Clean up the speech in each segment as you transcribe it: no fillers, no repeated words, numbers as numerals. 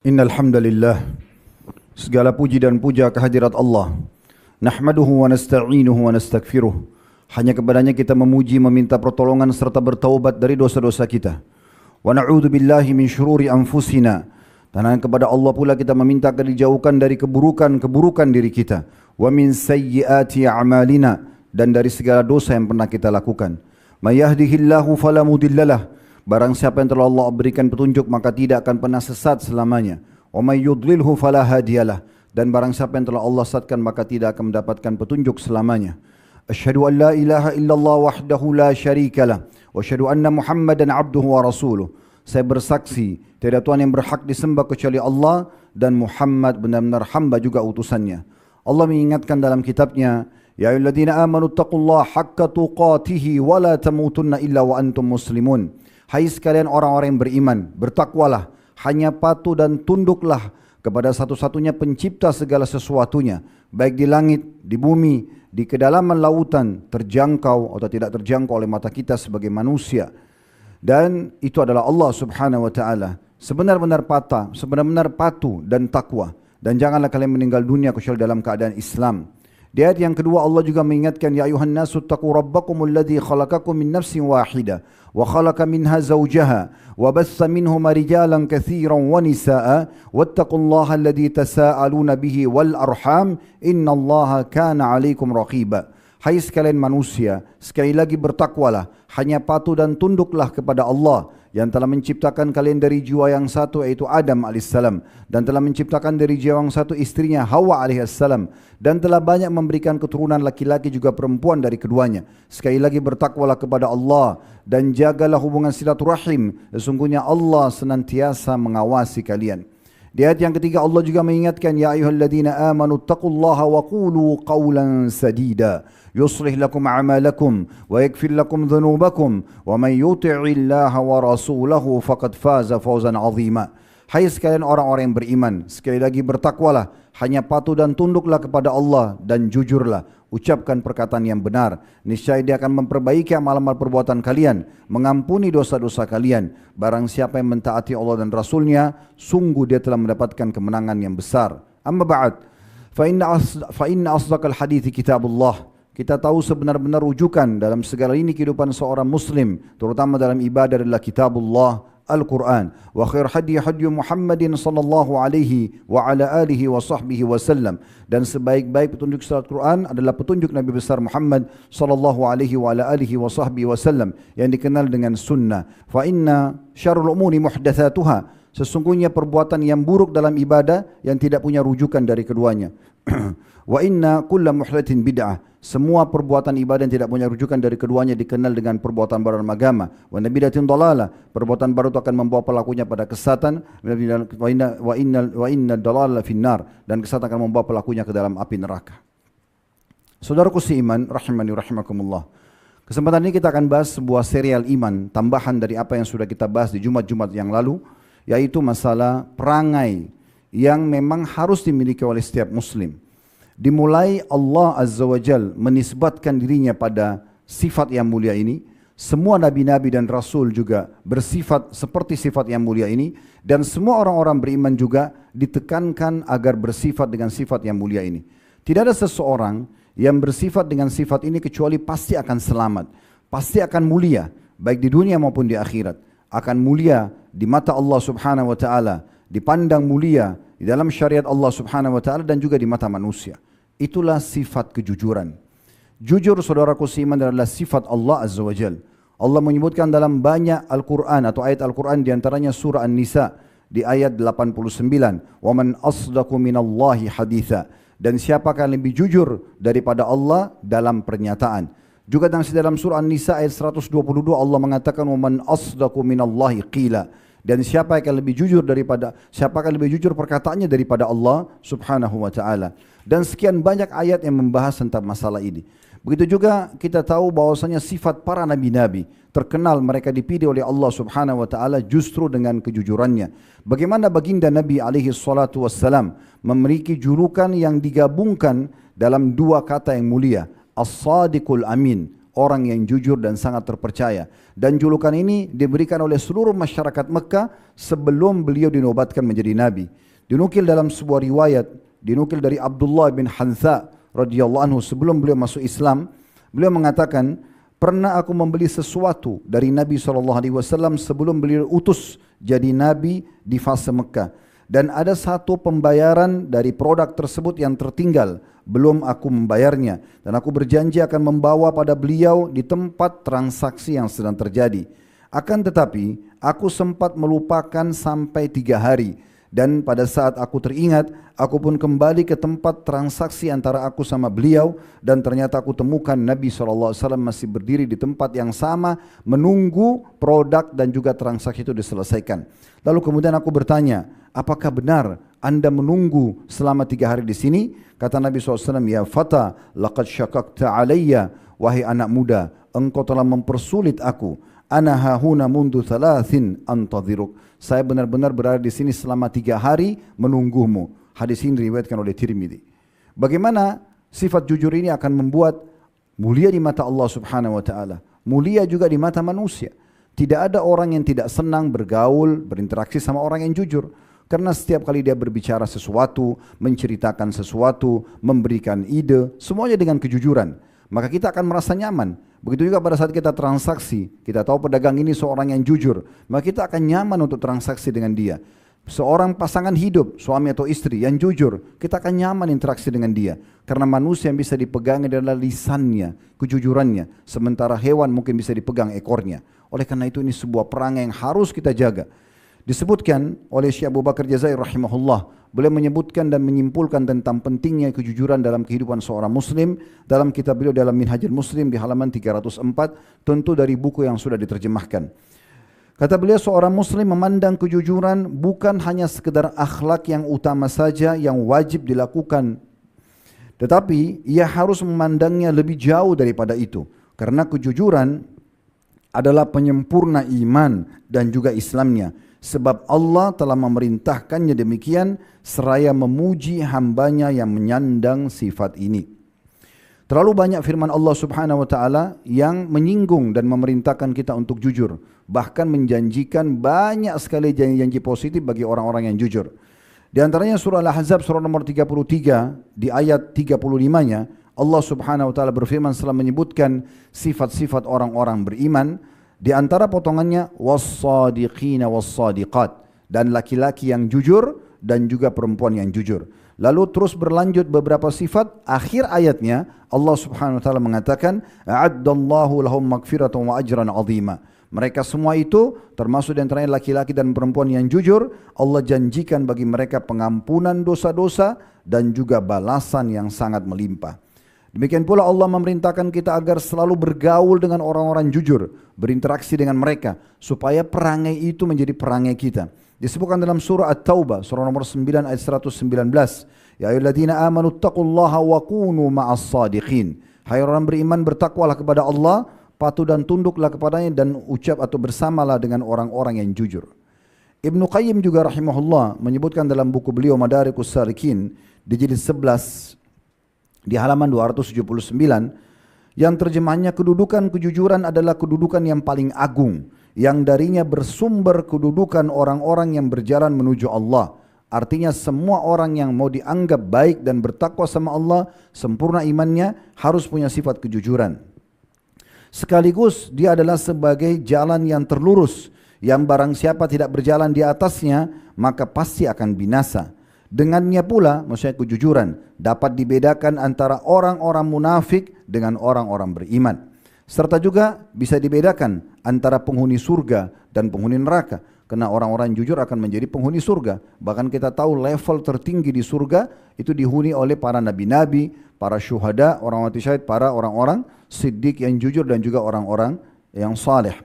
Innal hamdalillah, segala puji dan puja kehadirat Allah. Nahmaduhu wa nasta'inuhu wa nastaghfiruh. Hanya kepadanya kita memuji, meminta pertolongan serta bertaubat dari dosa-dosa kita. Wa na'udzu billahi min syururi anfusina. Dan hanya kepada Allah pula kita meminta agar dijauhkan dari keburukan-keburukan diri kita. Wa min sayyiati a'malina, dan dari segala dosa yang pernah kita lakukan. May yahdihillahu fala mudhillalah. Barang siapa yang telah Allah berikan petunjuk maka tidak akan pernah sesat selamanya. Wa may yudlilhu fala hadiyalah. Dan barang siapa yang telah Allah sesatkan maka tidak akan mendapatkan petunjuk selamanya. Asyhadu an la ilaha illallah wahdahu la syarikalah wa asyhadu anna Muhammadan abduhu wa rasuluh. Saya bersaksi tiada Tuhan yang berhak disembah kecuali Allah dan Muhammad benar-benar hamba juga utusannya. Allah mengingatkan dalam kitabnya, ya ayyuhalladzina amanu taqullaha haqqa tuqatih wa la tamutunna illa wa antum muslimun. Hai sekalian orang-orang yang beriman, bertakwalah, hanya patuh dan tunduklah kepada satu-satunya pencipta segala sesuatunya, baik di langit, di bumi, di kedalaman lautan, terjangkau atau tidak terjangkau oleh mata kita sebagai manusia. Dan itu adalah Allah subhanahu wa ta'ala. Sebenar-benar patuh dan takwa. Dan janganlah kalian meninggal dunia kecuali dalam keadaan Islam. Di ayat yang kedua Allah juga mengingatkan, ya ayuhan nasu taqu rabbakumul ladzi khalaqakum min nafsin wahidah wa khalaqa minha zawjaha wa bassa minhuma rijalan katsiran wa nisaa'a wattaqullaha alladzi tasaaluna bihi wal arham innallaha kana 'alaikum raqiba. Hai sekalian manusia, sekali lagi bertakwalah, hanya patuh dan tunduklah kepada Allah yang telah menciptakan kalian dari jiwa yang satu yaitu Adam alaihissalam, dan telah menciptakan dari jiwa yang satu istrinya Hawa alaihissalam, dan telah banyak memberikan keturunan laki-laki juga perempuan dari keduanya. Sekali lagi bertakwalah kepada Allah dan jagalah hubungan silaturahim, sesungguhnya Allah senantiasa mengawasi kalian. Di ayat yang ketiga Allah juga mengingatkan, ya ayyuhalladzina amanu taqullaha wa qulu qawlan sadida yuslih lakum a'malakum wa yaghfir lakum dhunubakum wa man yuti'illaha wa rasulahu faqad faza fawzan 'azima. Hai sekalian orang-orang yang beriman, sekali lagi bertakwalah, hanya patuh dan tunduklah kepada Allah dan jujurlah, ucapkan perkataan yang benar. Niscaya Dia akan memperbaiki amal-amal perbuatan kalian, mengampuni dosa-dosa kalian. Barang siapa yang mentaati Allah dan Rasulnya, sungguh dia telah mendapatkan kemenangan yang besar. Amma ba'd, fa inna asdaqal hadithi kitabullah. Kita tahu sebenar-benar rujukan dalam segala ini kehidupan seorang muslim, terutama dalam ibadah, adalah kitabullah, Al-Quran. Wa khair hadi Muhammadin sallallahu alaihi wa ala alihi wa sahbihi wasallam. Dan sebaik-baik petunjuk surat Quran adalah petunjuk Nabi besar Muhammad sallallahu alaihi wa ala alihi wa sahbihi wasallam yang dikenal dengan sunnah. Fa inna syarrul umuri muhdatsatuha. Sesungguhnya perbuatan yang buruk dalam ibadah yang tidak punya rujukan dari keduanya. Wa inna kulla muhdatsin bid'ah. Semua perbuatan ibadah yang tidak punya rujukan dari keduanya dikenal dengan perbuatan baru dalam agama. Wa nabidatin dalalah. Perbuatan baru itu akan membawa pelakunya pada kesesatan. Wa inna dalala finnar. Dan kesesatan akan membawa pelakunya ke dalam api neraka. Saudaraku seiman, rahimani rahimakumullah. Kesempatan ini kita akan bahas sebuah serial iman, tambahan dari apa yang sudah kita bahas di Jumat-Jumat yang lalu, yaitu masalah perangai yang memang harus dimiliki oleh setiap muslim. Dimulai Allah Azza wa Jal menisbatkan dirinya pada sifat yang mulia ini. Semua nabi-nabi dan rasul juga bersifat seperti sifat yang mulia ini. Dan semua orang-orang beriman juga ditekankan agar bersifat dengan sifat yang mulia ini. Tidak ada seseorang yang bersifat dengan sifat ini kecuali pasti akan selamat. Pasti akan mulia, baik di dunia maupun di akhirat. Akan mulia di mata Allah subhanahu wa ta'ala, dipandang mulia di dalam syariat Allah subhanahu wa ta'ala dan juga di mata manusia. Itulah sifat kejujuran. Jujur saudaraku seiman adalah sifat Allah Azza wa Jal. Allah menyebutkan dalam banyak Al-Quran atau ayat Al-Quran, diantaranya surah An-Nisa di ayat 89. وَمَنْ أَصْدَقُ مِنَ اللَّهِ حَدِيثًا. Dan siapakah lebih jujur daripada Allah dalam pernyataan. Juga dalam surah An-Nisa ayat 122 Allah mengatakan وَمَنْ أَصْدَقُ مِنَ اللَّهِ قِيلًا. Dan siapakah lebih jujur perkataannya daripada Allah subhanahu wa ta'ala. Dan sekian banyak ayat yang membahas tentang masalah ini. Begitu juga kita tahu bahwasanya sifat para nabi-nabi terkenal mereka dipilih oleh Allah subhanahu wa ta'ala justru dengan kejujurannya. Bagaimana baginda Nabi alaihi salatu wassalam memiliki julukan yang digabungkan dalam dua kata yang mulia. As-sadiqul amin. orang yang jujur dan sangat terpercaya. Dan julukan ini diberikan oleh seluruh masyarakat Mekah sebelum beliau dinobatkan menjadi nabi. Dinukil dalam sebuah riwayat, dinukil dari Abdullah bin Hantha radhiyallahu anhu sebelum beliau masuk Islam, beliau mengatakan, pernah aku membeli sesuatu dari Nabi SAW sebelum beliau utus jadi nabi di fase Mekah. Dan ada satu pembayaran dari produk tersebut yang tertinggal, belum aku membayarnya. Dan aku berjanji akan membawa pada beliau di tempat transaksi yang sedang terjadi. Akan tetapi, aku sempat melupakan sampai 3 hari. Dan pada saat aku teringat, aku pun kembali ke tempat transaksi antara aku sama beliau. Dan ternyata aku temukan Nabi SAW masih berdiri di tempat yang sama, menunggu produk dan juga transaksi itu diselesaikan. Lalu kemudian aku bertanya, apakah benar anda menunggu selama 3 hari di sini? Kata Nabi SAW, ya fata, laqad syakakta alayya, wahai anak muda, engkau telah mempersulit aku. Ana hahuna mundu thalathin antadhiruk. Saya benar-benar berada di sini selama 3 hari menunggumu. Hadis ini diriwayatkan oleh Tirmidzi. Bagaimana sifat jujur ini akan membuat mulia di mata Allah Subhanahu wa taala, mulia juga di mata manusia. Tidak ada orang yang tidak senang bergaul, berinteraksi sama orang yang jujur. Karena setiap kali dia berbicara sesuatu, menceritakan sesuatu, memberikan ide, semuanya dengan kejujuran. Maka kita akan merasa nyaman. Begitu juga pada saat kita transaksi, kita tahu pedagang ini seorang yang jujur, maka kita akan nyaman untuk transaksi dengan dia. Seorang pasangan hidup, suami atau istri yang jujur, kita akan nyaman interaksi dengan dia. Karena manusia yang bisa dipegang adalah lisannya, kejujurannya. Sementara hewan mungkin bisa dipegang ekornya. Oleh karena itu ini sebuah perangai yang harus kita jaga. Disebutkan oleh Syekh Abu Bakar Jazair rahimahullah, beliau menyebutkan dan menyimpulkan tentang pentingnya kejujuran dalam kehidupan seorang muslim dalam kitab beliau dalam Minhajul Muslim di halaman 304, tentu dari buku yang sudah diterjemahkan. Kata beliau, seorang muslim memandang kejujuran bukan hanya sekedar akhlak yang utama saja yang wajib dilakukan, tetapi ia harus memandangnya lebih jauh daripada itu. Karena kejujuran adalah penyempurna iman dan juga Islamnya. Sebab Allah telah memerintahkannya demikian seraya memuji hambanya yang menyandang sifat ini. Terlalu banyak firman Allah Subhanahu wa taala yang menyinggung dan memerintahkan kita untuk jujur, bahkan menjanjikan banyak sekali janji-janji positif bagi orang-orang yang jujur. Di antaranya surah Al-Ahzab surah nomor 33 di ayat 35-nya Allah Subhanahu wa taala berfirman setelah menyebutkan sifat-sifat orang-orang beriman. Di antara potongannya was-sadiqina was-sadiqat, dan laki-laki yang jujur dan juga perempuan yang jujur. Lalu terus berlanjut beberapa sifat, akhir ayatnya Allah Subhanahu wa taala mengatakan a'addallahu lahum maghfiratan wa ajran 'azima. Mereka semua itu termasuk di antaranya laki-laki dan perempuan yang jujur, Allah janjikan bagi mereka pengampunan dosa-dosa dan juga balasan yang sangat melimpah. Demikian pula Allah memerintahkan kita agar selalu bergaul dengan orang-orang jujur, berinteraksi dengan mereka, supaya perangai itu menjadi perangai kita. Disebutkan dalam surah At-Taubah, surah nomor 9 ayat 119. Ya ayyuhalladzina amanu taqullaha wa kunu ma'as sadiqin. Hai orang beriman, bertakwalah kepada Allah, patuh dan tunduklah kepadanya dan ucap atau bersamalah dengan orang-orang yang jujur. Ibnu Qayyim juga rahimahullah menyebutkan dalam buku beliau Madarikus Salikin di jilid 11 di halaman 279 yang terjemahnya kedudukan kejujuran adalah kedudukan yang paling agung yang darinya bersumber kedudukan orang-orang yang berjalan menuju Allah. Artinya semua orang yang mau dianggap baik dan bertakwa sama Allah, sempurna imannya, harus punya sifat kejujuran. Sekaligus dia adalah sebagai jalan yang terlurus yang barang siapa tidak berjalan di atasnya maka pasti akan binasa. Dengannya pula, maksudnya kejujuran, dapat dibedakan antara orang-orang munafik dengan orang-orang beriman. Serta juga bisa dibedakan antara penghuni surga dan penghuni neraka. Karena orang-orang jujur akan menjadi penghuni surga. Bahkan kita tahu level tertinggi di surga itu dihuni oleh para nabi-nabi, para syuhada, orang mati syahid, para orang-orang siddiq yang jujur dan juga orang-orang yang saleh.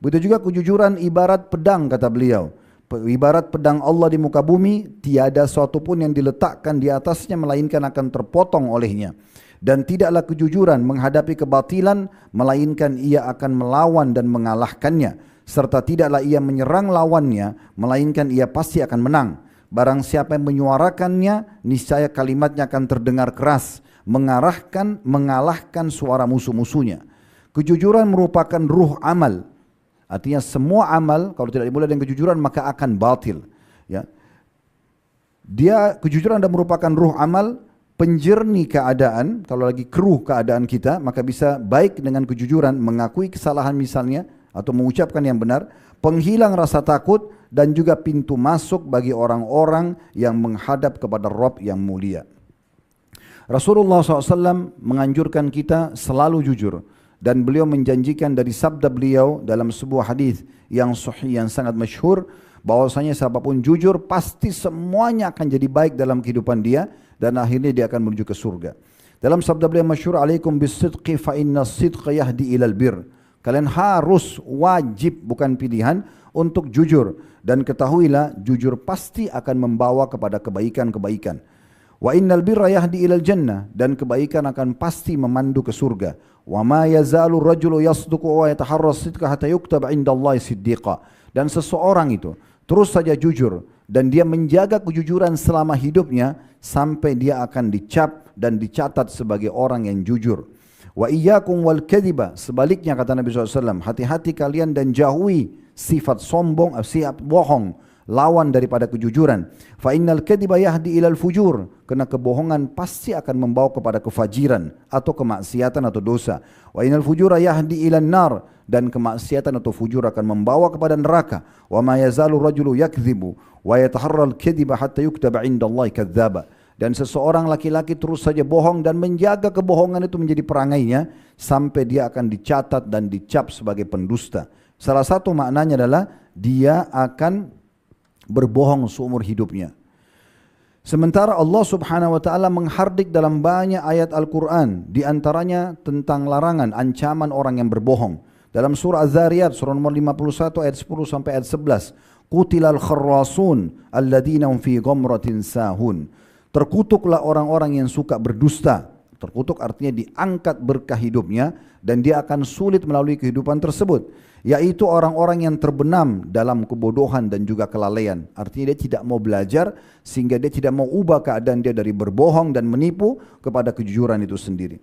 Begitu juga kejujuran ibarat pedang, kata beliau. Ibarat pedang Allah di muka bumi, tiada suatu pun yang diletakkan di atasnya melainkan akan terpotong olehnya. Dan tidaklah kejujuran menghadapi kebatilan, melainkan ia akan melawan dan mengalahkannya. Serta tidaklah ia menyerang lawannya, melainkan ia pasti akan menang. Barang siapa yang menyuarakannya, niscaya kalimatnya akan terdengar keras, mengalahkan suara musuh-musuhnya. Kejujuran merupakan ruh amal. Artinya semua amal kalau tidak dimulai dengan kejujuran maka akan batil. Ya. Kejujuran adalah merupakan ruh amal, penjernih keadaan. Kalau lagi keruh keadaan kita, maka bisa baik dengan kejujuran, mengakui kesalahan misalnya, atau mengucapkan yang benar, penghilang rasa takut, dan juga pintu masuk bagi orang-orang yang menghadap kepada Rabb yang mulia. Rasulullah SAW menganjurkan kita selalu jujur, dan beliau menjanjikan dari sabda beliau dalam sebuah hadis yang sahih yang sangat masyhur, bahwasanya siapapun jujur pasti semuanya akan jadi baik dalam kehidupan dia, dan akhirnya dia akan menuju ke surga. Dalam sabda beliau masyhur, alaikum bisidqi fa inna sidqa yahdi ilal bir. Kalian harus, wajib, bukan pilihan, untuk jujur, dan ketahuilah jujur pasti akan membawa kepada kebaikan-kebaikan. Wa innal birra yahdi ilal jannah, dan kebaikan akan pasti memandu ke surga. Wa ma yazalu rajulu yasduqu wa yataharra sidqa hatta yuktaba indallahi siddiqa. Dan seseorang itu terus saja jujur dan dia menjaga kejujuran selama hidupnya sampai dia akan dicap dan dicatat sebagai orang yang jujur. Wa iyyakum wal kadhiba, sebaliknya kata Nabi SAW, hati-hati kalian dan jauhi sifat sombong, sifat bohong, lawan daripada kejujuran. Fa innal kadhiba yahdi ilal fujur, karena kebohongan pasti akan membawa kepada kefajiran atau kemaksiatan atau dosa. Wa innal fujura yahdi ilan nar, dan kemaksiatan atau fujur akan membawa kepada neraka. Wa ma yazalu rajulu yakdzibu wa yataharra al kadhiba hatta yuktaba indallahi kadzdzaba. Dan seseorang laki-laki terus saja bohong dan menjaga kebohongan itu menjadi perangainya sampai dia akan dicatat dan dicap sebagai pendusta. Salah satu maknanya adalah dia akan berbohong seumur hidupnya. Sementara Allah Subhanahu wa taala menghardik dalam banyak ayat Al-Qur'an, di antaranya tentang larangan, ancaman orang yang berbohong. Dalam surah Az-Zariyat surah nomor 51 ayat 10 sampai ayat 11, Qutilal kharrasun alladzina hum fi ghamratin sahun. Terkutuklah orang-orang yang suka berdusta. Terkutuk artinya diangkat berkah hidupnya dan dia akan sulit melalui kehidupan tersebut. Yaitu orang-orang yang terbenam dalam kebodohan dan juga kelalaian. Artinya dia tidak mau belajar sehingga dia tidak mau ubah keadaan dia dari berbohong dan menipu kepada kejujuran itu sendiri.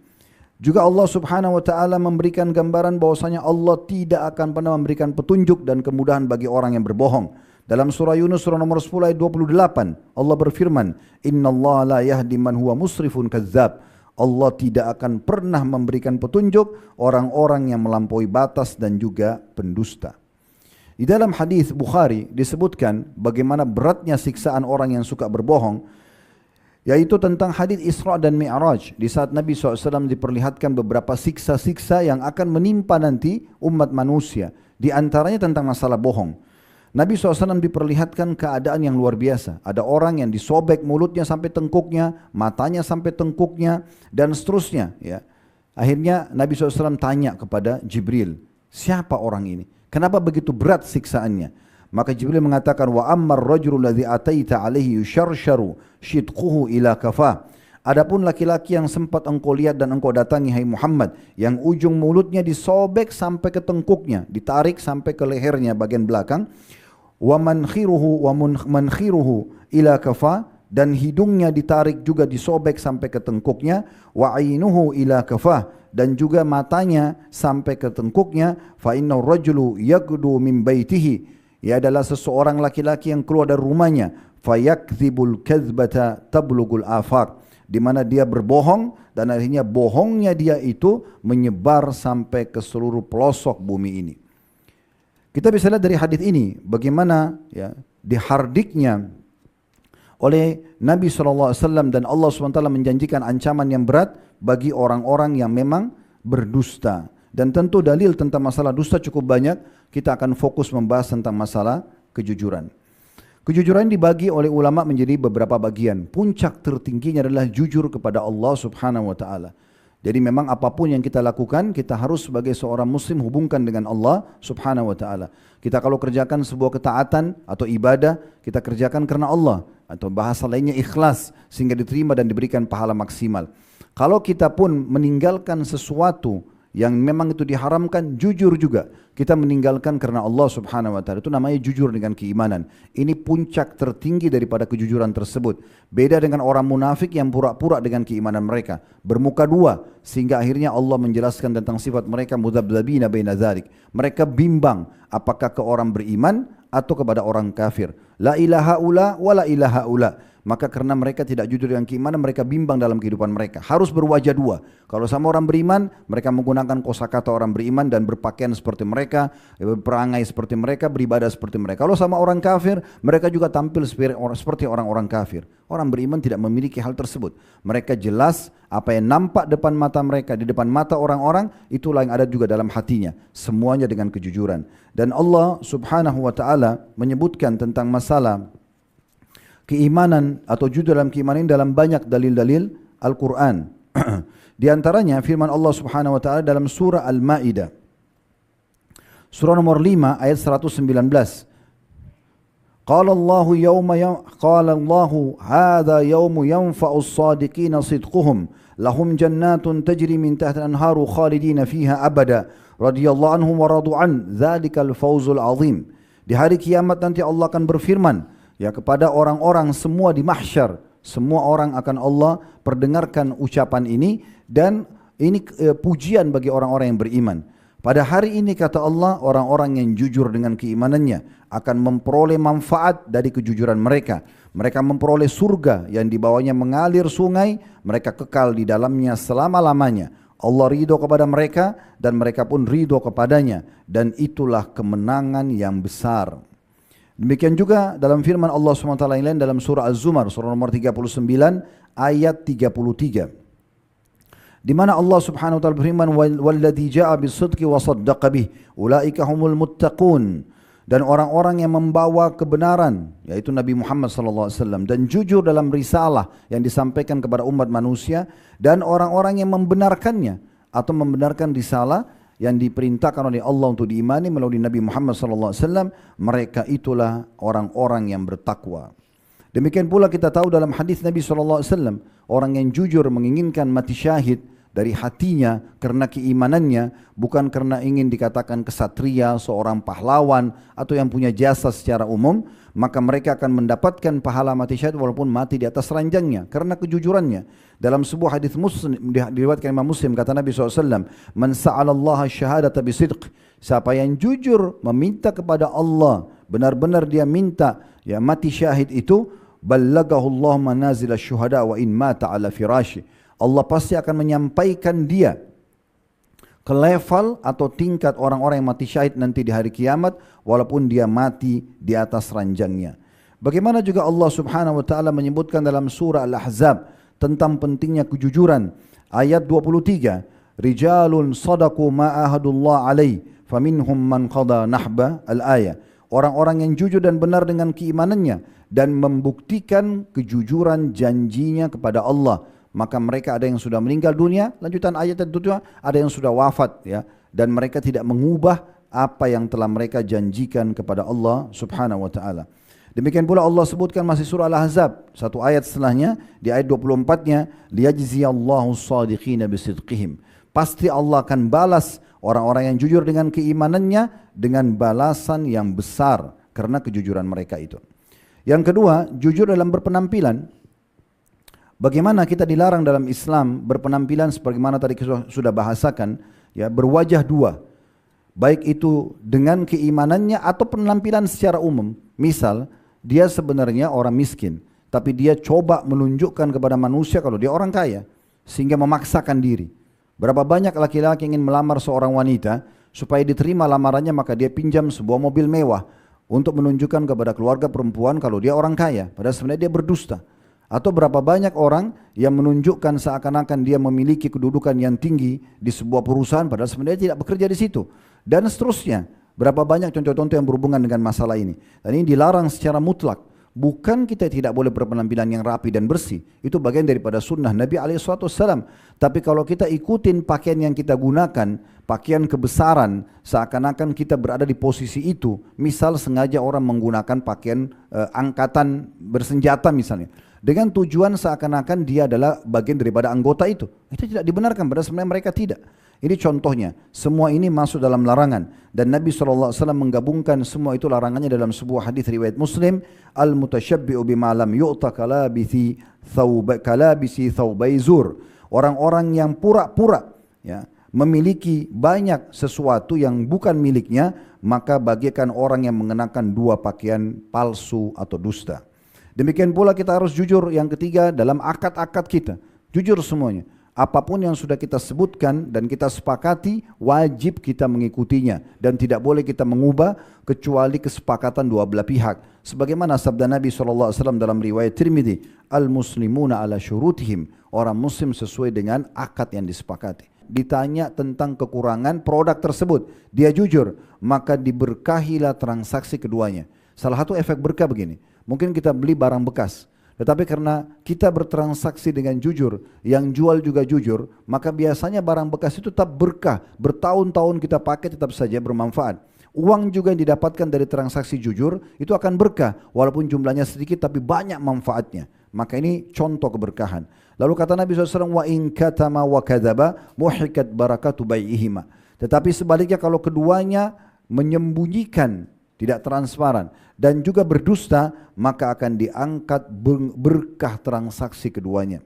Juga Allah Subhanahu wa taala memberikan gambaran bahwasanya Allah tidak akan pernah memberikan petunjuk dan kemudahan bagi orang yang berbohong. Dalam surah Yunus surah nomor 10 ayat 28, Allah berfirman, "Innallaha la yahdi man huwa musrifun kadzdzab." Allah tidak akan pernah memberikan petunjuk orang-orang yang melampaui batas dan juga pendusta. Di dalam hadis Bukhari disebutkan bagaimana beratnya siksaan orang yang suka berbohong, yaitu tentang hadis Isra dan Mi'raj. Di saat Nabi SAW diperlihatkan beberapa siksa-siksa yang akan menimpa nanti umat manusia. Di antaranya tentang masalah bohong. Nabi SAW diperlihatkan keadaan yang luar biasa. Ada orang yang disobek mulutnya sampai tengkuknya, matanya sampai tengkuknya, dan seterusnya. Ya. Akhirnya Nabi SAW tanya kepada Jibril, siapa orang ini? Kenapa begitu berat siksaannya? Maka Jibril mengatakan, wa ammar rajulu ladzi ataita alaihi yusharsharu shidquhu ila kafah. Adapun laki-laki yang sempat engkau lihat dan engkau datangi hai Muhammad, yang ujung mulutnya disobek sampai ke tengkuknya, ditarik sampai ke lehernya bagian belakang, wa mankhiruhu ila kafa, dan hidungnya ditarik juga disobek sampai ke tengkuknya, wa ainuhu ila kafa, dan juga matanya sampai ke tengkuknya, fa inna rajulu yaqdu min baitihi, ia adalah seseorang laki-laki yang keluar dari rumahnya, fayakdzibul kadzbata tablugul afaq, di mana dia berbohong dan akhirnya bohongnya dia itu menyebar sampai ke seluruh pelosok bumi ini. Kita bisa lihat dari hadis ini bagaimana ya dihardiknya oleh Nabi SAW dan Allah SWT menjanjikan ancaman yang berat bagi orang-orang yang memang berdusta. Dan tentu dalil tentang masalah dusta cukup banyak. Kita akan fokus membahas tentang masalah kejujuran. Kejujuran dibagi oleh ulama menjadi beberapa bagian. Puncak tertingginya adalah jujur kepada Allah Subhanahu wa taala. Jadi memang apapun yang kita lakukan, kita harus sebagai seorang muslim hubungkan dengan Allah Subhanahu wa taala. Kita kalau kerjakan sebuah ketaatan atau ibadah, kita kerjakan karena Allah, atau bahasa lainnya ikhlas sehingga diterima dan diberikan pahala maksimal. Kalau kita pun meninggalkan sesuatu yang memang itu diharamkan, jujur juga. Kita meninggalkan karena Allah subhanahu wa ta'ala. Itu namanya jujur dengan keimanan. Ini puncak tertinggi daripada kejujuran tersebut. Beda dengan orang munafik yang pura-pura dengan keimanan mereka. Bermuka dua. Sehingga akhirnya Allah menjelaskan tentang sifat mereka mudzabbina baina dzalik. Mereka bimbang apakah ke orang beriman atau kepada orang kafir. La ilaha ula wa la ilaha ula. Maka karena mereka tidak jujur dengan keimanan, mereka bimbang dalam kehidupan mereka. Harus berwajah dua. Kalau sama orang beriman, mereka menggunakan kosakata orang beriman dan berpakaian seperti mereka, berangai seperti mereka, beribadah seperti mereka. Kalau sama orang kafir, mereka juga tampil seperti orang-orang kafir. Orang beriman tidak memiliki hal tersebut. Mereka jelas apa yang nampak depan mata mereka, di depan mata orang-orang, itulah yang ada juga dalam hatinya. Semuanya dengan kejujuran. Dan Allah subhanahu wa ta'ala menyebutkan tentang masalah keimanan atau jujur dalam keimanan dalam banyak dalil-dalil Al-Quran. Di antaranya firman Allah subhanahu wa ta'ala dalam surah Al-Ma'idah. Surah nomor 5 ayat 119. Qala Allahu hadha yawmu yanfa'u as-sadiqina sidquhum lahum jannatun tajri min tahtiha al-anharu khalidina fiha abada radhiyallahu anhum wa radu an dzalikal fawzul azim. Di hari kiamat nanti Allah akan berfirman ya kepada orang-orang semua di mahsyar, semua orang akan Allah perdengarkan ucapan ini dan ini pujian bagi orang-orang yang beriman. Pada hari ini kata Allah, orang-orang yang jujur dengan keimanannya akan memperoleh manfaat dari kejujuran mereka. Mereka memperoleh surga yang di bawahnya mengalir sungai, mereka kekal di dalamnya selama-lamanya. Allah ridho kepada mereka dan mereka pun ridho kepadanya, dan itulah kemenangan yang besar. Demikian juga dalam firman Allah SWT yang lain dalam surah Az-Zumar, surah nomor 39 ayat 33. Di mana Allah Subhanahu wa taala berfirman, "Walladzi jaa'a bis-sidqi wa saddaqa bih, ulaika humul muttaqun." Dan orang-orang yang membawa kebenaran, yaitu Nabi Muhammad SAW, dan jujur dalam risalah yang disampaikan kepada umat manusia, dan orang-orang yang membenarkannya atau membenarkan risalah yang diperintahkan oleh Allah untuk diimani melalui Nabi Muhammad SAW, mereka itulah orang-orang yang bertakwa. Demikian pula kita tahu dalam hadis Nabi SAW, orang yang jujur menginginkan mati syahid dari hatinya karena keimanannya, bukan karena ingin dikatakan kesatria, seorang pahlawan atau yang punya jasa secara umum, maka mereka akan mendapatkan pahala mati syahid walaupun mati di atas ranjangnya karena kejujurannya. Dalam sebuah hadis Muslim diriwayatkan Imam Muslim, kata Nabi SAW, "Man sa'alallaha syahadata bisidq." Siapa yang jujur meminta kepada Allah, benar-benar dia minta ya mati syahid itu, ballagahu Allah manazil asy-syuhada wa in mata ala firashi. Allah pasti akan menyampaikan dia ke level atau tingkat orang-orang yang mati syahid nanti di hari kiamat walaupun dia mati di atas ranjangnya. Bagaimana juga Allah Subhanahu wa taala menyebutkan dalam surah Al-Ahzab tentang pentingnya kejujuran. Ayat 23, "Rijalun sadaqu ma ahadullah alaih, faminhum man qada nahba." Al-ayah. Orang-orang yang jujur dan benar dengan keimanannya dan membuktikan kejujuran janjinya kepada Allah, maka mereka ada yang sudah meninggal dunia, lanjutan ayat itu ada yang sudah wafat ya, dan mereka tidak mengubah apa yang telah mereka janjikan kepada Allah Subhanahu wa taala. Demikian pula Allah sebutkan masih surah Al-Ahzab, satu ayat setelahnya di ayat 24-nya, liyajziyallahu as-shadiqina bisidqihim. Pasti Allah akan balas orang-orang yang jujur dengan keimanannya dengan balasan yang besar karena kejujuran mereka itu. Yang kedua, jujur dalam berpenampilan. Bagaimana kita dilarang dalam Islam berpenampilan sebagaimana tadi kita sudah bahasakan, ya, berwajah dua. Baik itu dengan keimanannya atau penampilan secara umum. Misal, dia sebenarnya orang miskin, tapi dia coba menunjukkan kepada manusia kalau dia orang kaya, sehingga memaksakan diri. Berapa banyak laki-laki ingin melamar seorang wanita, supaya diterima lamarannya maka dia pinjam sebuah mobil mewah untuk menunjukkan kepada keluarga perempuan kalau dia orang kaya, padahal sebenarnya dia berdusta. Atau berapa banyak orang yang menunjukkan seakan-akan dia memiliki kedudukan yang tinggi di sebuah perusahaan padahal sebenarnya tidak bekerja di situ. Dan seterusnya. Berapa banyak contoh-contoh yang berhubungan dengan masalah ini. Dan ini dilarang secara mutlak. Bukan kita tidak boleh berpenampilan yang rapi dan bersih. Itu bagian daripada sunnah Nabi SAW. Tapi kalau kita ikutin pakaian yang kita gunakan, pakaian kebesaran, seakan-akan kita berada di posisi itu. Misal sengaja orang menggunakan pakaian angkatan bersenjata misalnya, dengan tujuan seakan-akan dia adalah bagian daripada anggota itu. Itu tidak dibenarkan, padahal sebenarnya mereka tidak. Ini contohnya, semua ini masuk dalam larangan. Dan Nabi SAW menggabungkan semua itu larangannya dalam sebuah hadis riwayat Muslim, Al-mutashabbi'u bima lam yu'ta kalabisi thawbai zur. Orang-orang yang pura-pura ya, memiliki banyak sesuatu yang bukan miliknya, maka bagaikan orang yang mengenakan dua pakaian palsu atau dusta. Demikian pula kita harus jujur yang ketiga dalam akad-akad kita. Jujur semuanya. Apapun yang sudah kita sebutkan dan kita sepakati, wajib kita mengikutinya. Dan tidak boleh kita mengubah kecuali kesepakatan dua belah pihak. Sebagaimana sabda Nabi SAW dalam riwayat Tirmidzi, Al-muslimuna ala syurutihim. Orang muslim sesuai dengan akad yang disepakati. Ditanya tentang kekurangan produk tersebut, dia jujur, maka diberkahilah transaksi keduanya. Salah satu efek berkah begini, mungkin kita beli barang bekas, tetapi karena kita bertransaksi dengan jujur, yang jual juga jujur, maka biasanya barang bekas itu tetap berkah. Bertahun-tahun kita pakai tetap saja bermanfaat. Uang juga yang didapatkan dari transaksi jujur itu akan berkah. Walaupun jumlahnya sedikit tapi banyak manfaatnya. Maka ini contoh keberkahan. Lalu kata Nabi SAW, wa in katama wa kadzaba muhikat barakatu bai'ihima. Tetapi sebaliknya kalau keduanya menyembunyikan, tidak transparan, dan juga berdusta, maka akan diangkat berkah transaksi keduanya.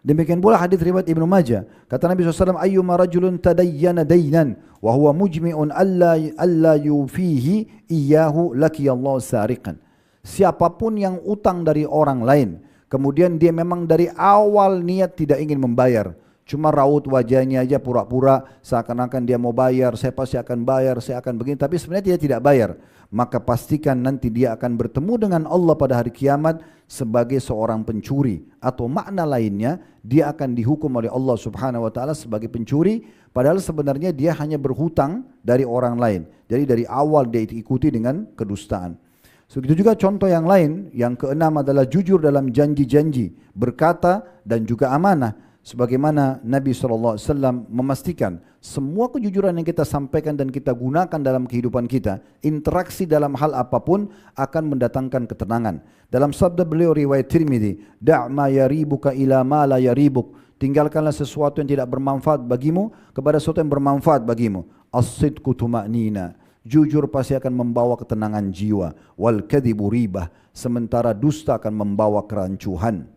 Demikian pula hadis riwayat Ibnu Majah. Kata Nabi SAW, ayyuma rajulun tadayyana daynan wa huwa mujmi'un alla yufihi iyyahu lakiyallahu sariqan. Siapapun yang utang dari orang lain, kemudian dia memang dari awal niat tidak ingin membayar, cuma raut wajahnya aja pura-pura seakan-akan dia mau bayar, saya pasti akan bayar, saya akan begini, tapi sebenarnya dia tidak bayar, maka pastikan nanti dia akan bertemu dengan Allah pada hari kiamat sebagai seorang pencuri, atau makna lainnya dia akan dihukum oleh Allah Subhanahu wa taala sebagai pencuri, padahal sebenarnya dia hanya berhutang dari orang lain. Jadi dari awal dia ikuti dengan kedustaan. Begitu juga contoh yang lain, yang keenam adalah jujur dalam janji-janji, berkata dan juga amanah. Sebagaimana Nabi SAW memastikan semua kejujuran yang kita sampaikan dan kita gunakan dalam kehidupan kita, interaksi dalam hal apapun akan mendatangkan ketenangan. Dalam sabda beliau riwayat Tirmidzi, da' ma yaribuka ila ma la yaribuk. Tinggalkanlah sesuatu yang tidak bermanfaat bagimu kepada sesuatu yang bermanfaat bagimu. As-sidqu tuma'nina. Jujur pasti akan membawa ketenangan jiwa. Wal kadhibu ribah. Sementara dusta akan membawa kerancuhan.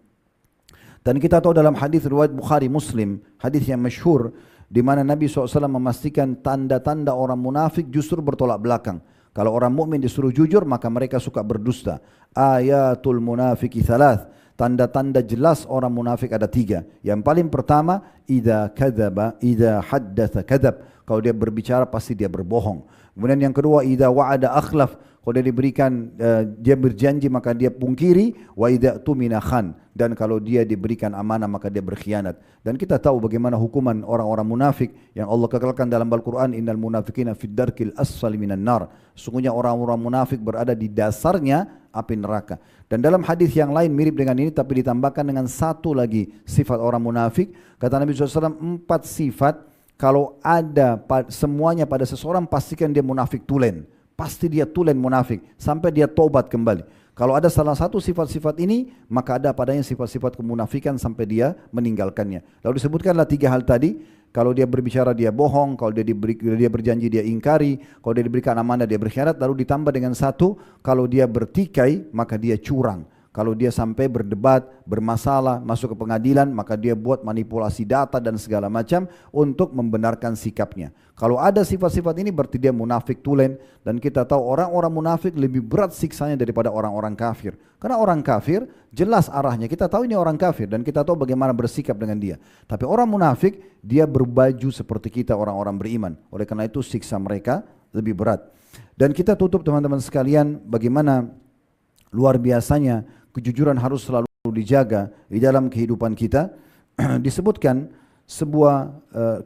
Dan kita tahu dalam hadis riwayat Bukhari Muslim, hadis yang masyhur, di mana Nabi SAW memastikan tanda-tanda orang munafik justru bertolak belakang. Kalau orang mukmin disuruh jujur, maka mereka suka berdusta. Ayatul munafiki thalath. Tanda-tanda jelas orang munafik ada tiga. Yang paling pertama, idza kadzaba, idza haddatsa kadzab. Kalau dia berbicara pasti dia berbohong. Kemudian yang kedua, idza wa'ada akhlaf. Kalau dia diberikan, dia berjanji maka dia pungkiri. Wa idza tumina khan. Dan kalau dia diberikan amanah maka dia berkhianat. Dan kita tahu bagaimana hukuman orang-orang munafik yang Allah kekalkan dalam Al-Quran. Innal munafiqina fid darkil asfali minan nar. Sungguhnya orang-orang munafik berada di dasarnya api neraka. Dan dalam hadis yang lain mirip dengan ini tapi ditambahkan dengan satu lagi sifat orang munafik. Kata Nabi SAW, 4 sifat kalau ada semuanya pada seseorang pastikan dia munafik tulen. Pasti dia tulen munafik sampai dia tobat kembali. Kalau ada salah satu sifat-sifat ini, maka ada padanya sifat-sifat kemunafikan sampai dia meninggalkannya. Lalu disebutkanlah 3 hal tadi. Kalau dia berbicara dia bohong, kalau dia berjanji dia ingkari, kalau dia diberikan amanah dia berkhianat. Lalu ditambah dengan satu, kalau dia bertikai maka dia curang. Kalau dia sampai berdebat, bermasalah, masuk ke pengadilan, maka dia buat manipulasi data dan segala macam untuk membenarkan sikapnya. Kalau ada sifat-sifat ini berarti dia munafik tulen. Dan kita tahu orang-orang munafik lebih berat siksanya daripada orang-orang kafir. Karena orang kafir jelas arahnya, kita tahu ini orang kafir dan kita tahu bagaimana bersikap dengan dia. Tapi orang munafik dia berbaju seperti kita orang-orang beriman. Oleh karena itu siksa mereka lebih berat. Dan kita tutup teman-teman sekalian bagaimana luar biasanya kejujuran harus selalu dijaga di dalam kehidupan kita. Disebutkan sebuah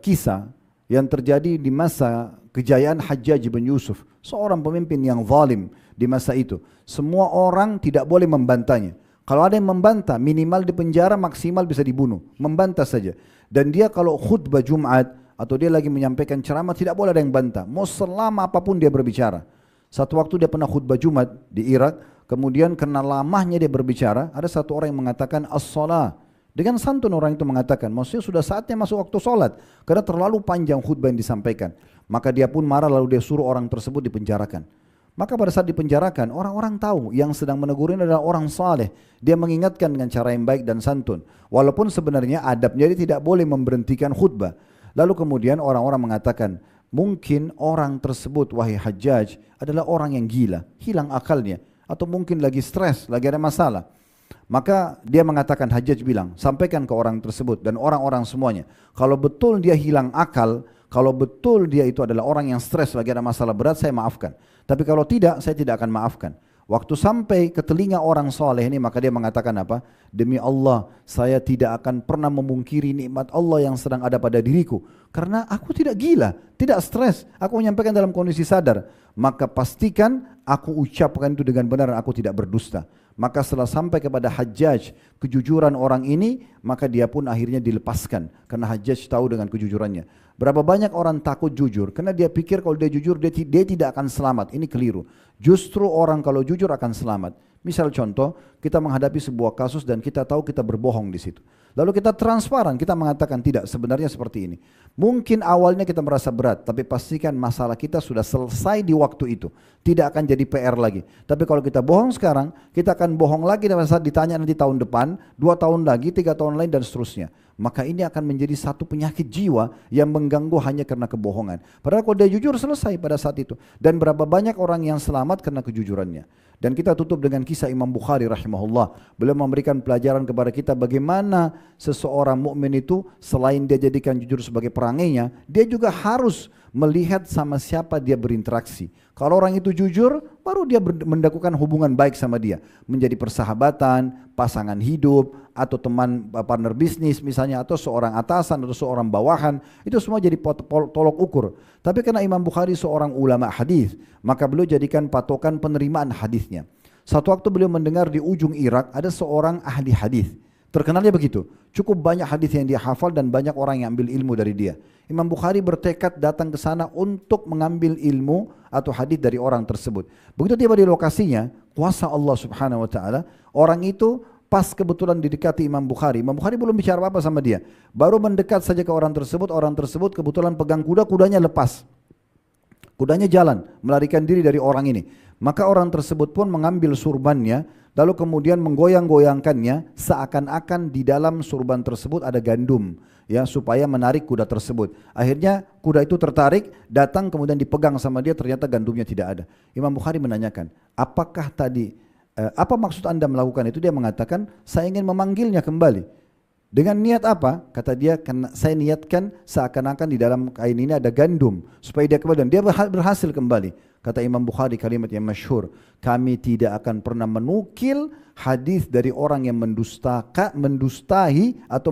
kisah yang terjadi di masa kejayaan Hajjaj bin Yusuf, seorang pemimpin yang zalim di masa itu. Semua orang tidak boleh membantahnya. Kalau ada yang membantah, minimal di penjara, maksimal bisa dibunuh. Membantah saja. Dan dia kalau khutbah Jumat atau dia lagi menyampaikan ceramah, tidak boleh ada yang bantah. Mau selama apapun dia berbicara. Satu waktu dia pernah khutbah Jumat di Irak. Kemudian karena lamahnya dia berbicara, ada satu orang yang mengatakan as-salah. Dengan santun orang itu mengatakan, maksudnya sudah saatnya masuk waktu sholat. Karena terlalu panjang khutbah yang disampaikan. Maka dia pun marah lalu dia suruh orang tersebut dipenjarakan. Maka pada saat dipenjarakan, orang-orang tahu yang sedang menegur ini adalah orang saleh. Dia mengingatkan dengan cara yang baik dan santun. Walaupun sebenarnya adabnya dia tidak boleh memberhentikan khutbah. Lalu kemudian orang-orang mengatakan, mungkin orang tersebut, wahai Hajjaj, adalah orang yang gila, hilang akalnya. Atau mungkin lagi stres, lagi ada masalah. Maka dia mengatakan, Hajjaj bilang, sampaikan ke orang tersebut dan orang-orang semuanya. Kalau betul dia hilang akal, kalau betul dia itu adalah orang yang stres, lagi ada masalah berat, saya maafkan. Tapi kalau tidak, saya tidak akan maafkan. Waktu sampai ke telinga orang soleh ini, maka dia mengatakan apa? Demi Allah, saya tidak akan pernah memungkiri nikmat Allah yang sedang ada pada diriku. Karena aku tidak gila, tidak stres. Aku menyampaikan dalam kondisi sadar. Maka pastikan aku ucapkan itu dengan benar, aku tidak berdusta. Maka setelah sampai kepada Hajjaj kejujuran orang ini, maka dia pun akhirnya dilepaskan. Karena Hajjaj tahu dengan kejujurannya. Berapa banyak orang takut jujur, karena dia pikir kalau dia jujur dia tidak akan selamat. Ini keliru. Justru orang kalau jujur akan selamat. Misal contoh, kita menghadapi sebuah kasus dan kita tahu kita berbohong di situ. Lalu kita transparan, kita mengatakan tidak, sebenarnya seperti ini. Mungkin awalnya kita merasa berat, tapi pastikan masalah kita sudah selesai di waktu itu. Tidak akan jadi PR lagi. Tapi kalau kita bohong sekarang, kita akan bohong lagi pada saat ditanya nanti tahun depan, 2 tahun lagi, 3 tahun lain dan seterusnya. Maka ini akan menjadi satu penyakit jiwa yang mengganggu hanya karena kebohongan. Padahal kalau dia jujur selesai pada saat itu. Dan berapa banyak orang yang selamat karena kejujurannya. Dan kita tutup dengan kisah Imam Bukhari rahimahullah. Beliau memberikan pelajaran kepada kita bagaimana seseorang mukmin itu selain dia jadikan jujur sebagai perangainya, dia juga harus melihat sama siapa dia berinteraksi. Kalau orang itu jujur, baru dia mendakwakan hubungan baik sama dia. Menjadi persahabatan, pasangan hidup, atau teman partner bisnis misalnya, atau seorang atasan, atau seorang bawahan. Itu semua jadi tolok ukur. Tapi karena Imam Bukhari seorang ulama hadis, maka beliau jadikan patokan penerimaan hadisnya. Satu waktu beliau mendengar di ujung Irak ada seorang ahli hadis. Terkenalnya begitu, cukup banyak hadis yang dia hafal dan banyak orang yang ambil ilmu dari dia. Imam Bukhari bertekad datang ke sana untuk mengambil ilmu atau hadis dari orang tersebut. Begitu tiba di lokasinya, kuasa Allah Subhanahu wa taala, orang itu pas kebetulan didekati Imam Bukhari. Imam Bukhari belum bicara apa sama dia. Baru mendekat saja ke orang tersebut kebetulan pegang kuda, kudanya lepas. Kudanya jalan, melarikan diri dari orang ini. Maka orang tersebut pun mengambil surbannya, lalu kemudian menggoyang-goyangkannya seakan-akan di dalam surban tersebut ada gandum, ya, supaya menarik kuda tersebut. Akhirnya kuda itu tertarik, datang kemudian dipegang sama dia, ternyata gandumnya tidak ada. Imam Bukhari menanyakan, apakah tadi, apa maksud anda melakukan itu? Dia mengatakan, saya ingin memanggilnya kembali. Dengan niat apa? Kata dia, karena saya niatkan seakan-akan di dalam kain ini ada gandum, supaya dia kembali. Dan dia berhasil kembali. Kata Imam Bukhari kalimat yang masyhur, kami tidak akan pernah menukil hadis dari orang yang mendustahi atau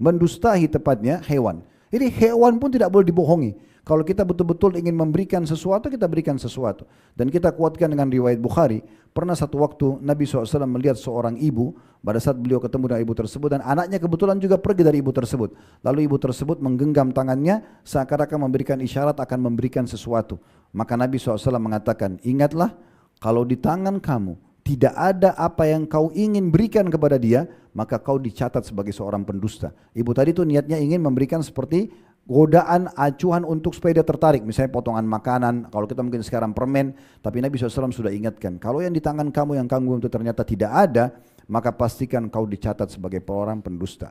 mendustahi tepatnya hewan. Jadi hewan pun tidak boleh dibohongi. Kalau kita betul-betul ingin memberikan sesuatu, kita berikan sesuatu. Dan kita kuatkan dengan riwayat Bukhari. Pernah satu waktu Nabi SAW melihat seorang ibu, pada saat beliau ketemu dengan ibu tersebut, dan anaknya kebetulan juga pergi dari ibu tersebut. Lalu ibu tersebut menggenggam tangannya, seakan-akan memberikan isyarat akan memberikan sesuatu. Maka Nabi SAW mengatakan, ingatlah kalau di tangan kamu tidak ada apa yang kau ingin berikan kepada dia, maka kau dicatat sebagai seorang pendusta. Ibu tadi itu niatnya ingin memberikan seperti godaan, acuhan untuk supaya dia tertarik. Misalnya potongan makanan, kalau kita mungkin sekarang permen, tapi Nabi SAW sudah ingatkan, kalau yang di tangan kamu yang kamu itu ternyata tidak ada, maka pastikan kau dicatat sebagai orang pendusta.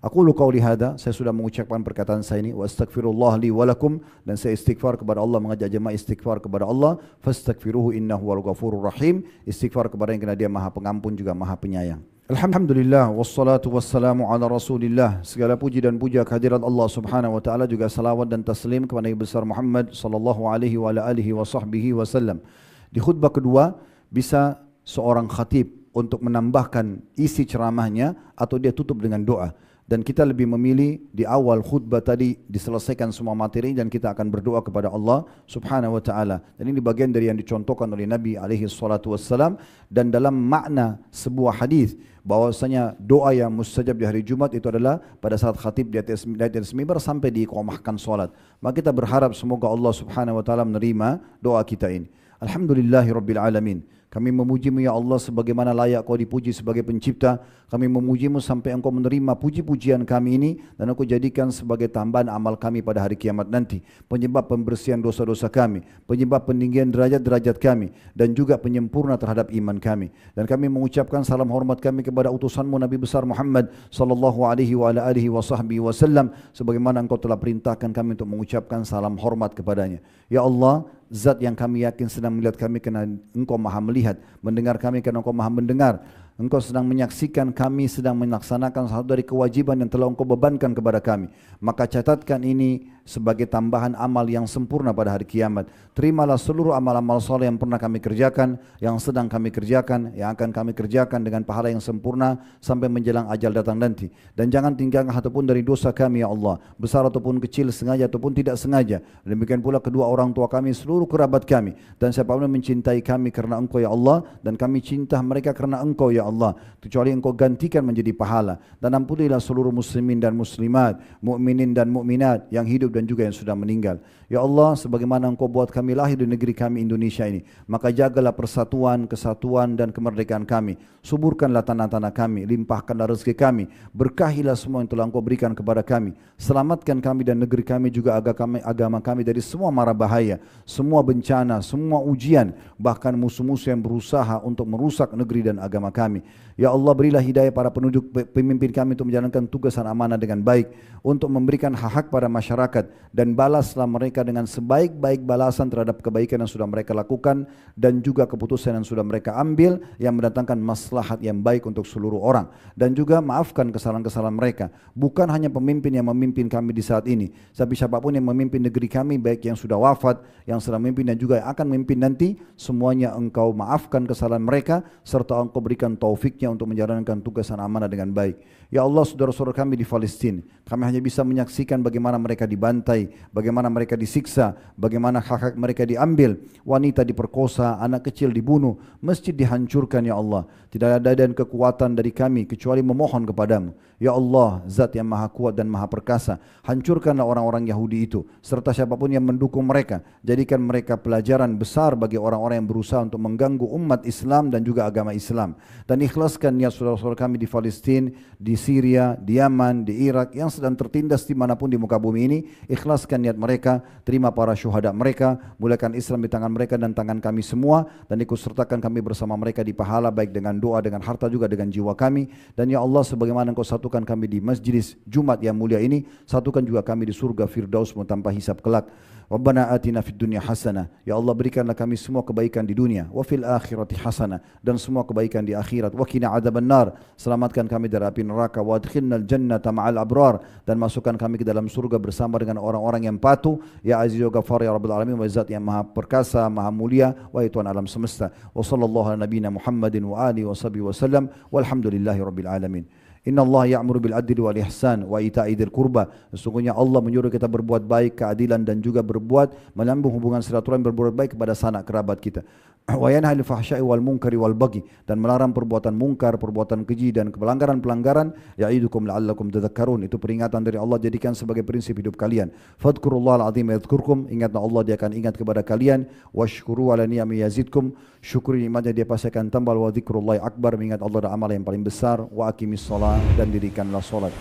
Aku qauli hadza, saya sudah mengucapkan perkataan saya ini, wa astaghfirullah li wa lakum, dan saya istighfar kepada Allah, mengajak jemaah istighfar kepada Allah, fastaghfiruhu innahu wal ghafurur rahim, istighfar kepada yang karena dia Maha Pengampun juga Maha Penyayang. Alhamdulillah, wassalatu wassalamu ala rasulillah. Segala puji dan puja kehadirat Allah Subhanahu wa taala, juga salawat dan taslim kepada Nabi besar Muhammad sallallahu alaihi wa ala alihi wa sahbihi wasallam. Di khutbah kedua bisa seorang khatib untuk menambahkan isi ceramahnya atau dia tutup dengan doa. Dan kita lebih memilih di awal khutbah tadi diselesaikan semua materi dan kita akan berdoa kepada Allah Subhanahu wa taala. Dan ini bagian dari yang dicontohkan oleh Nabi alaihi salatu wassalam, dan dalam makna sebuah hadis bahwasanya doa yang mustajab di hari Jumat itu adalah pada saat khatib di atas mimbar sampai diiqamahkan salat. Maka kita berharap semoga Allah Subhanahu wa taala menerima doa kita ini. Alhamdulillahirabbil alamin. Kami memuji-Mu ya Allah sebagaimana layak Kau dipuji sebagai pencipta. Kami memuji-Mu sampai Engkau menerima puji-pujian kami ini dan Engkau jadikan sebagai tambahan amal kami pada hari kiamat nanti. Penyebab pembersihan dosa-dosa kami, penyebab peninggian derajat-derajat kami dan juga penyempurna terhadap iman kami. Dan kami mengucapkan salam hormat kami kepada utusan-Mu Nabi besar Muhammad sallallahu alaihi wa ala alihi wa sahbihi wasallam sebagaimana Engkau telah perintahkan kami untuk mengucapkan salam hormat kepadanya. Ya Allah, Zat yang kami yakin sedang melihat kami kerana Engkau maha melihat, mendengar kami kerana Engkau maha mendengar. Engkau sedang menyaksikan kami sedang melaksanakan satu dari kewajiban yang telah Engkau bebankan kepada kami. Maka catatkan ini sebagai tambahan amal yang sempurna pada hari kiamat. Terimalah seluruh amal-amal soleh yang pernah kami kerjakan, yang sedang kami kerjakan, yang akan kami kerjakan dengan pahala yang sempurna sampai menjelang ajal datang nanti. Dan jangan tinggalkan ataupun dari dosa kami ya Allah, besar ataupun kecil, sengaja ataupun tidak sengaja. Demikian pula kedua orang tua kami, seluruh kerabat kami, dan siapapun yang mencintai kami kerana Engkau ya Allah, dan kami cinta mereka kerana Engkau ya Allah, kecuali Engkau gantikan menjadi pahala. Dan ampunilah seluruh muslimin dan muslimat, mukminin dan mukminat yang hidup dan juga yang sudah meninggal. Ya Allah, sebagaimana Engkau buat kami lahir di negeri kami Indonesia ini, maka jagalah persatuan, kesatuan dan kemerdekaan kami. Suburkanlah tanah-tanah kami, limpahkanlah rezeki kami, berkahilah semua yang telah Engkau berikan kepada kami. Selamatkan kami dan negeri kami juga agama kami dari semua mara bahaya, semua bencana, semua ujian, bahkan musuh-musuh yang berusaha untuk merusak negeri dan agama kami. Ya Allah, berilah hidayah para penduduk pemimpin kami untuk menjalankan tugas dan amanah dengan baik, untuk memberikan hak-hak pada masyarakat, dan balaslah mereka dengan sebaik-baik balasan terhadap kebaikan yang sudah mereka lakukan dan juga keputusan yang sudah mereka ambil yang mendatangkan maslahat yang baik untuk seluruh orang. Dan juga maafkan kesalahan-kesalahan mereka. Bukan hanya pemimpin yang memimpin kami di saat ini, tapi siapapun yang memimpin negeri kami, baik yang sudah wafat, yang sedang memimpin dan juga yang akan memimpin nanti, semuanya Engkau maafkan kesalahan mereka serta Engkau berikan taufiknya untuk menjalankan tugas dan amanah dengan baik. Ya Allah, saudara-saudara kami di Palestin, kami hanya bisa menyaksikan bagaimana mereka dibantai, bagaimana mereka disiksa, bagaimana hak-hak mereka diambil, wanita diperkosa, anak kecil dibunuh, masjid dihancurkan ya Allah. Tidak ada daya dan kekuatan dari kami kecuali memohon kepadamu. Ya Allah, Zat yang maha kuat dan maha perkasa, hancurkanlah orang-orang Yahudi itu serta siapapun yang mendukung mereka. Jadikan mereka pelajaran besar bagi orang-orang yang berusaha untuk mengganggu umat Islam dan juga agama Islam. Dan ikhlaskan niat saudara-saudara kami di Palestin, di Syria, di Yaman, di Irak yang sedang tertindas dimanapun di muka bumi ini. Ikhlaskan niat mereka, terima para syuhada mereka, mulakan Islam di tangan mereka dan tangan kami semua, dan ikut sertakan kami bersama mereka di pahala, baik dengan doa, dengan harta juga dengan jiwa kami. Dan ya Allah, sebagaimana Engkau satukan kami di masjid Jumat yang mulia ini, satukan juga kami di surga Firdaus tanpa hisab kelak. Rabbana atina fid dunya hasanah. Ya Allah, berikanlah kami semua kebaikan di dunia, wa fil akhirati hasanah, dan semua kebaikan di akhirat. Wa qina adzabannar. Selamatkan kami dari api neraka, wa adkhilnal jannata ma'al abrar, dan masukkan kami ke dalam surga bersama dengan orang-orang yang patuh. Ya Aziz wa Ghaffar ya Rabbal alamin, wa Zat yang maha perkasa, maha mulia, wa Tuhan alam semesta. Wa sallallahu ala nabiyina Muhammadin wa alihi wa sahbihi wasallam, walhamdulillahi rabbil alamin. Inna Allah ya'muru bil adli wal ihsan wa ita'i dzil qurba. Sesungguhnya Allah menyuruh kita berbuat baik, keadilan, dan juga berbuat menyambung hubungan silaturahmi, berbuat baik kepada sanak kerabat kita. Wa yanha 'anil fahsya'i wal munkari wal baghi, dan melarang perbuatan mungkar, perbuatan keji dan pelanggaran-pelanggaran. Ya'idukum la'allakum tadhakkarun. Itu peringatan dari Allah, jadikan sebagai prinsip hidup kalian. Fadhkurullahal 'azim yadhkurkum. Ingatlah Allah, Dia akan ingat kepada kalian. Washkuru 'ala ni'ami yazidkum. Syukuri nikmatnya, Dia pasti akan tambah. Wa dzikrullahi akbar. Mengingat Allah adalah amal yang paling besar. Wa aqimis shalah, dan dirikanlah salat.